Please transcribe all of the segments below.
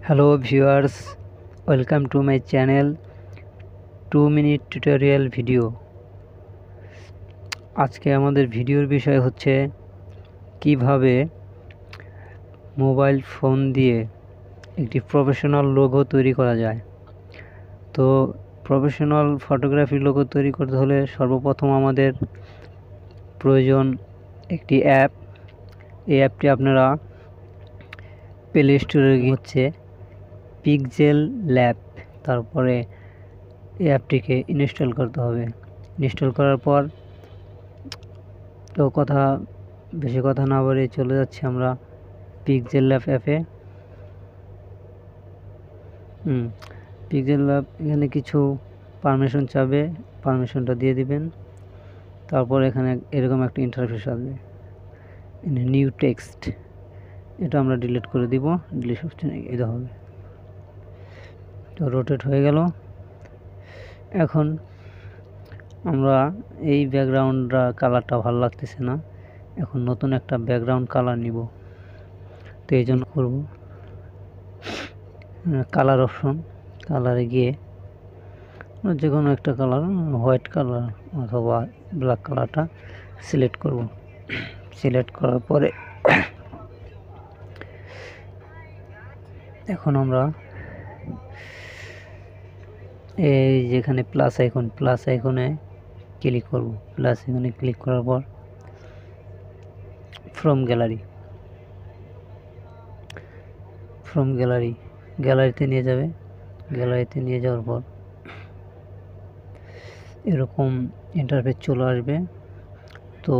Hello viewers, welcome to my channel 2 minute tutorial video। আজকে আমাদের ভিডিওর বিষয় হচ্ছে কিভাবে মোবাইল ফোন দিয়ে একটি প্রফেশনাল লোগো তৈরি করা যায়। তো প্রফেশনাল ফটোগ্রাফি লোগো তৈরি করতে হলে সর্বপ্রথম আমাদের প্রয়োজন একটি অ্যাপ। এই অ্যাপটি আপনারা প্লে স্টোরে হচ্ছে pixellab, তারপরে এই অ্যাপটিকে ইনস্টল করতে হবে। ইনস্টল করার পর তো বেশি কথা না বলে চলে যাচ্ছি আমরা pixellab অ্যাপে। pixellab এখানে কিছু পারমিশন চাবে, পারমিশনটা দিয়ে দিবেন। তারপর এখানে এরকম একটা ইন্টারফেস আসবে, নিউ টেক্সট, এটা আমরা ডিলিট করে দিব। ডিলিট অপশনে এটা হবে, তো রোটেট হয়ে গেল। এখন আমরা এই ব্যাকগ্রাউন্ডটা কালারটা ভালো লাগতেছে না, এখন নতুন একটা ব্যাকগ্রাউন্ড কালার নিব। তো এই জন্য করব কালার অপশন, কালারে গিয়ে যে কোনো একটা কালার, হোয়াইট কালার অথবা ব্ল্যাক কালারটা সিলেক্ট করব। সিলেক্ট করার পরে এখন আমরা এই যেখানে প্লাস আইকনে ক্লিক করব। প্লাস আইকনে ক্লিক করার পর ফ্রম গ্যালারিতে নিয়ে যাবে। গ্যালারিতে নিয়ে যাওয়ার পর এরকম ইন্টারফেস চলে আসবে। তো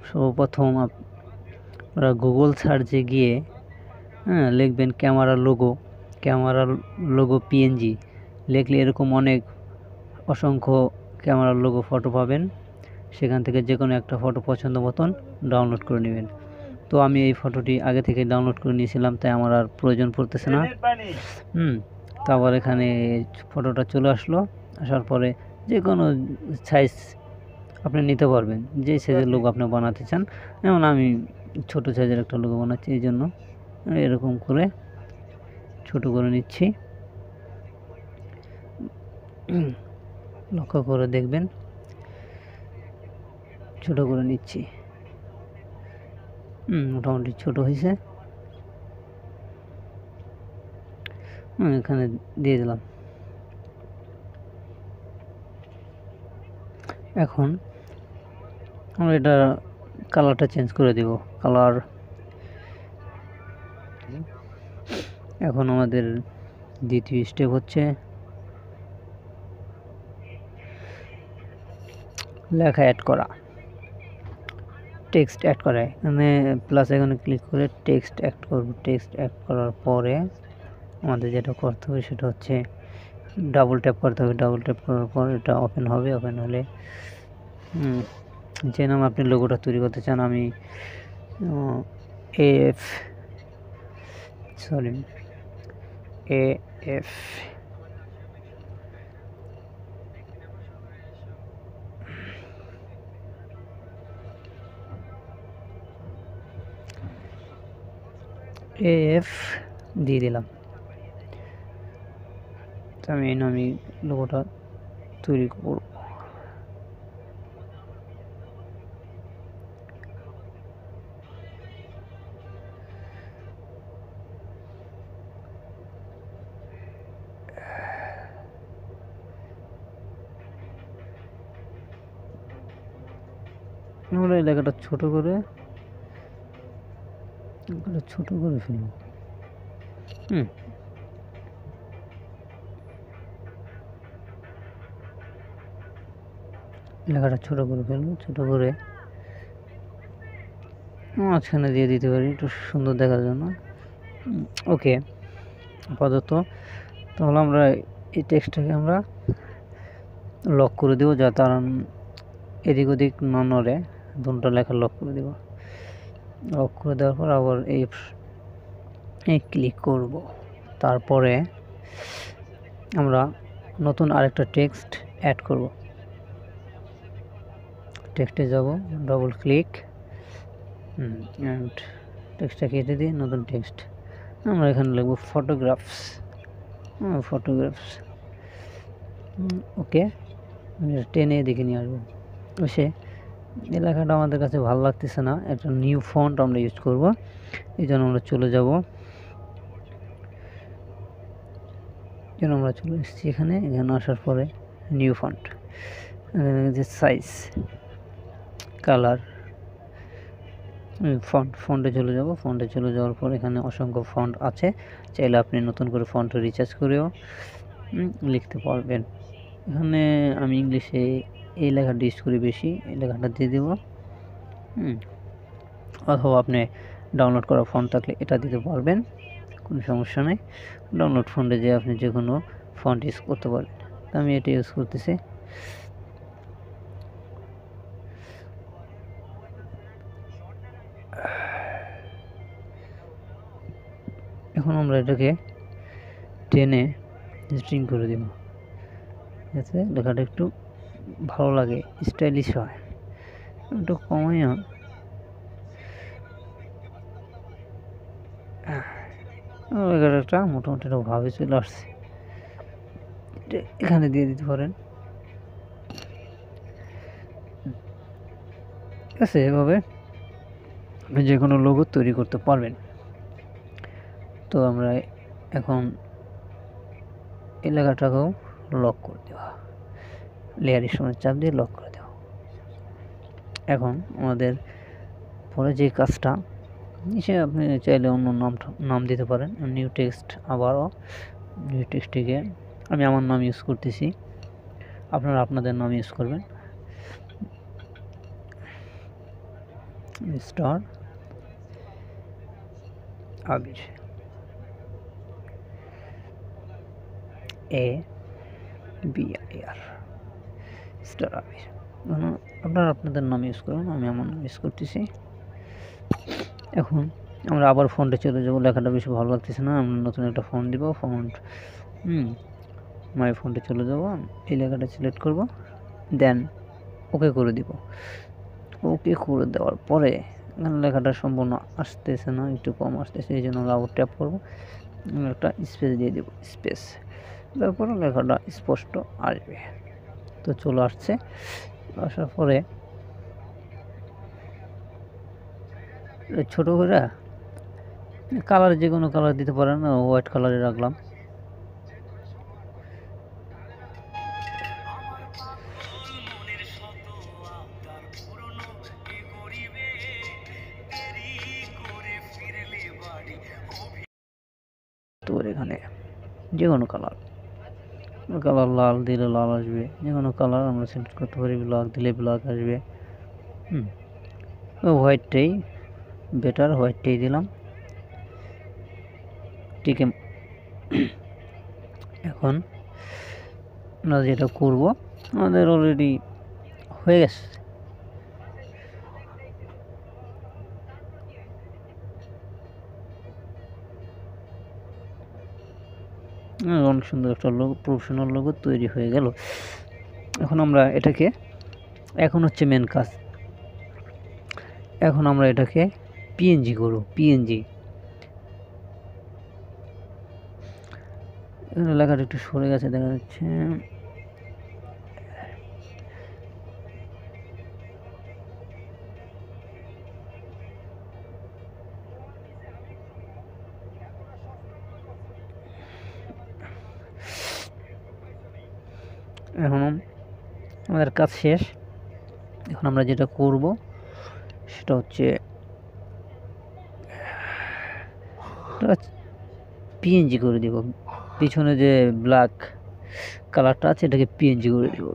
সর্বপ্রথম আপনারা গুগল সার্চে গিয়ে লিখবেন ক্যামেরা লোগো পিএনজি লিখলে এরকম অসংখ্য ক্যামেরার লোগো ফটো পাবেন। সেখান থেকে যে কোনো একটা ফটো পছন্দ মতন ডাউনলোড করে নেবেন। তো আমি এই ফটোটি আগে থেকে ডাউনলোড করে নিয়েছিলাম, তাই আমার আর প্রয়োজন পড়তেছে না। তারপর এখানে ফটোটা চলে আসার পরে যে কোনো সাইজ আপনি নিতে পারবেন, যে সাইজের লোগো আপনি বানাতে চান। যেমন আমি ছোট সাইজের একটা লোগো বানাচ্ছি, এই জন্য এরকম করে ছোট করে নিচ্ছি। লক্ষ্য করে দেখবেন, ছোট করে নিচ্ছি। মোটামুটি ছোট হয়েছে, এখানে দিয়ে দিলাম। এখন আমরা এটা কালারটা চেঞ্জ করে দিব। কালার এখন আমাদের দ্বিতীয় স্টেপ হচ্ছে লেখা অ্যাড করা, টেক্সট অ্যাড করা। এখানে প্লাস আইকনে ক্লিক করে টেক্সট অ্যাড করব। টেক্সট অ্যাড করার পরে আমাদের যেটা করতে হবে সেটা হচ্ছে ডাবল ট্যাপ করতে হবে। ডাবল ট্যাপ করার পর এটা ওপেন হবে। ওপেন হলে যে নাম আপনি লোগোটা তৈরি করতে চান, আমি AF দিয়ে দিলাম। আমি এই নামে লোগোটা তৈরি করব। আমরা এই লেখাটা ছোট করে ফেলব। লেখাটা ছোট করে ফেলবো। ছোট করে মাঝখানে দিয়ে দিতে পারি একটু সুন্দর দেখার জন্য। ওকে, আপাতত তাহলে আমরা এই টেক্সটটাকে আমরা লক করে দেবো, যাতে এদিক ওদিক না নড়ে। দুটো লেখা লক করে দেব। লক করে দেওয়ার পর আবার এই ক্লিক করব। তারপরে আমরা নতুন আরেকটা টেক্সট অ্যাড করব। টেক্সটে যাব, ডবল ক্লিক, টেক্সটটা কেটে দিয়ে নতুন টেক্সট আমরা এখানে লিখব ফটোগ্রাফস। ফটোগ্রাফস, ওকে টেনে দেখে নিয়ে আসবো। সে এই লেখাটা আমাদের কাছে ভালো লাগতেছে না, একটা নিউ ফন্ট আমরা ইউজ করব। এই জন্য আমরা চলে যাব, আমরা চলে এসেছি এখানে আসার পরে নিউ ফন্ট, যে সাইজ, কালার, ফন্টে চলে যাব। ফন্টে চলে যাওয়ার পর এখানে অসংখ্য ফন্ট আছে, চাইলে আপনি নতুন করে ফন্ট রিচার্জ করেও লিখতে পারবেন। এখানে আমি ইংলিশে এই লেখাটা ইউজ করি বেশি, এই লেখাটা দিয়ে দেব। অথবা আপনি ডাউনলোড করা ফন্ট থাকলে এটা দিতে পারবেন, কোনো সমস্যা নেই। ডাউনলোড ফন্টে যে আপনি যে কোনো ফন্ট ইউজ করতে পারবেন। আমি এটা ইউজ করতেছি। এখন আমরা এটাকে টেনে স্ট্রিং করে দেব, যাতে লেখাটা একটু ভালো লাগে, স্টাইলিশ হয়। একটু কমাইয়া লেখাটা মোটামুটি ভাবে চলে আসছে, এখানে দিয়ে দিতে পারেন। ঠিক আছে, এভাবে আপনি যে কোনো লোগো তৈরি করতে পারবেন। তো আমরা এখন এই লেখাটাকেও লক করে দেওয়া, লেয়ারের সময় চাপ দিয়ে লক করে দেওয়া। এখন আমাদের পরে যে কাজটা, নিচে আপনি চাইলে অন্য নাম দিতে পারেন। নিউ টেক্সট, আবারও নিউ টেক্সটে আমি আমার নাম ইউজ করতেছি, আপনারা আপনাদের নাম ইউজ করবেন। স্টার আবির, ABIR, স্টার আবির। আপনারা আপনাদের নাম ইউজ করবেন, আমি আমার নাম ইউজ করতেছি। এখন আমরা আবার ফন্টে চলে যাব, লেখাটা বেশি ভালো লাগতেছে না, আমরা নতুন একটা ফন্ট দিব। ফন্ট মাই ফন্টে চলে যাব, এই লেখাটা সিলেক্ট করব, দেন ওকে করে দিব। ওকে করে দেওয়ার পরে এখানে লেখাটা সম্পূর্ণ আসতেছে না, একটু কম আসতেছে, এই জন্য আমরা আবার ট্যাপ করবো, একটা স্পেস দিয়ে দেব, স্পেস দেওয়ার পরে লেখাটা স্পষ্ট আসবে। তো চলে আসছে, আসার পরে ছোটো করে কালার যে কোনো কালার দিতে পারেন, হোয়াইট কালারে রাখলাম। তো এখানে যে কোনো কালার লাল দিলে লাল আসবে, যে কোনো কালার আমরা সিলেক্ট করতে পারি। ব্ল্যাক দিলে ব্ল্যাক আসবে। হোয়াইটটাই বেটার, হোয়াইটটাই দিলাম। ঠিক এখন আমরা যেটা করব, আমাদের অলরেডি হয়ে গেছে। অনেক সুন্দর একটা লোগো, প্রফেশনাল লোগো তৈরি হয়ে গেল। এখন আমরা এটাকে, এখন হচ্ছে মেন কাজ, এখন আমরা এটাকে পিএনজি করব। পিএনজি এখানে লেখাটা একটু সরে গেছে, দেখা যাচ্ছে। এখন আমাদের কাজ শেষ। এখন আমরা যেটা করব সেটা হচ্ছে পিএনজি করে দেব। পিছনে যে ব্ল্যাক কালারটা আছে এটাকে পিএনজি করে দেব।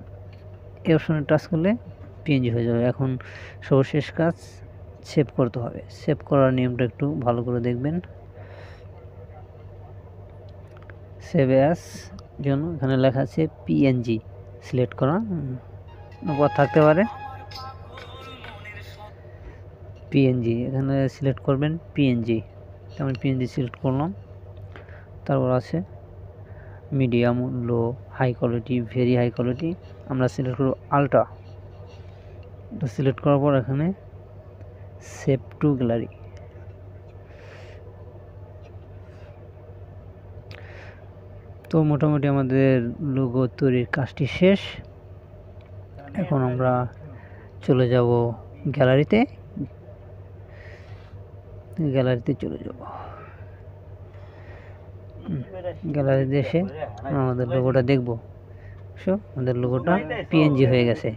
এই অপশনে টাচ করলে পিএনজি হয়ে যাবে। এখন সর্বশেষ কাজ সেভ করতে হবে। সেভ করার নিয়মটা একটু ভালো করে দেখবেন। সেভ অ্যাজ জন্য এখানে লেখা আছে পিএনজি, সিলেক্ট করা পর থাকতে পারে পিএনজি, এখানে সিলেক্ট করবেন পিএনজি। আমি পিএনজি সিলেক্ট করলাম। তারপর আছে medium, low, high quality, very high quality. আমরা সিলেক্ট করব আলট্রা। এটা সিলেক্ট করার পর এখানে সেভ টু গ্যালারি, তো মোটামুটি আমাদের লোগো তৈরির কাজটি শেষ। এখন আমরা চলে যাব গ্যালারিতে চলে যাব। গ্যালারিতে এসে আমাদের লোগোটা দেখব। আমাদের লোগোটা পিএনজি হয়ে গেছে।